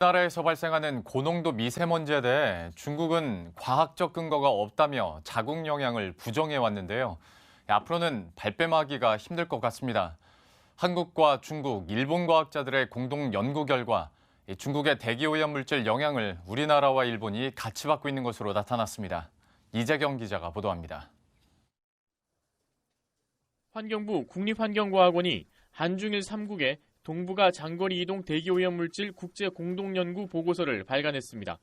우리나라에서 발생하는 고농도 미세먼지에 대해 중국은 과학적 근거가 없다며 자국 영향을 부정해 왔는데요. 앞으로는 발뺌하기가 힘들 것 같습니다. 한국과 중국, 일본 과학자들의 공동 연구 결과 중국의 대기오염 물질 영향을 우리나라와 일본이 같이 받고 있는 것으로 나타났습니다. 이재경 기자가 보도합니다. 환경부 국립환경과학원이 한중일 3국의 동북아 장거리 이동 대기오염 물질 국제 공동 연구 보고서를 발간했습니다.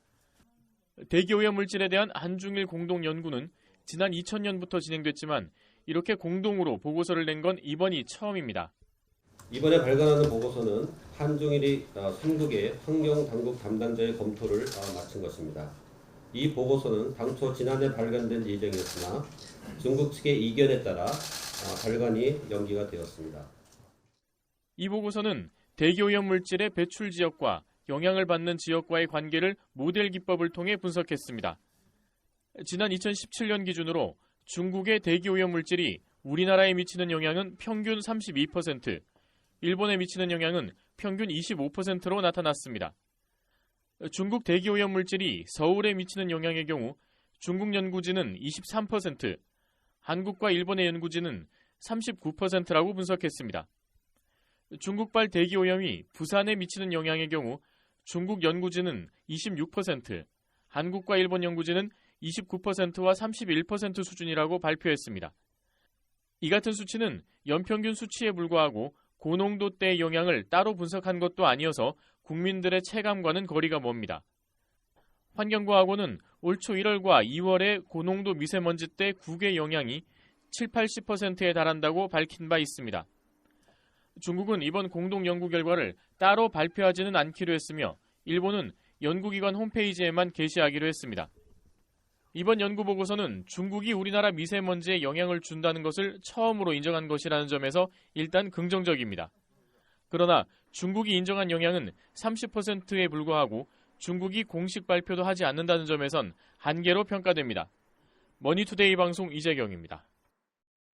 대기오염 물질에 대한 한중일 공동 연구는 지난 2000년부터 진행됐지만 이렇게 공동으로 보고서를 낸 건 이번이 처음입니다. 이번에 발간하는 보고서는 한중일이 3국의 환경당국 담당자의 검토를 마친 것입니다. 이 보고서는 당초 지난해 발간될 예정이었으나 중국 측의 이견에 따라 발간이 연기가 되었습니다. 이 보고서는 대기오염 물질의 배출 지역과 영향을 받는 지역과의 관계를 모델 기법을 통해 분석했습니다. 지난 2017년 기준으로 중국의 대기오염 물질이 우리나라에 미치는 영향은 평균 32%, 일본에 미치는 영향은 평균 25%로 나타났습니다. 중국 대기오염 물질이 서울에 미치는 영향의 경우 중국 연구진은 23%, 한국과 일본의 연구진은 39%라고 분석했습니다. 중국발 대기오염이 부산에 미치는 영향의 경우 중국 연구진은 26%, 한국과 일본 연구진은 29%와 31% 수준이라고 발표했습니다. 이 같은 수치는 연평균 수치에 불과하고 고농도대의 영향을 따로 분석한 것도 아니어서 국민들의 체감과는 거리가 멉니다. 환경과학원은 올 초 1월과 2월의 고농도 미세먼지 때 국외 영향이 70-80%에 달한다고 밝힌 바 있습니다. 중국은 이번 공동 연구 결과를 따로 발표하지는 않기로 했으며 일본은 연구기관 홈페이지에만 게시하기로 했습니다. 이번 연구 보고서는 중국이 우리나라 미세먼지에 영향을 준다는 것을 처음으로 인정한 것이라는 점에서 일단 긍정적입니다. 그러나 중국이 인정한 영향은 30%에 불과하고 중국이 공식 발표도 하지 않는다는 점에선 한계로 평가됩니다. 머니투데이 방송 이재경입니다.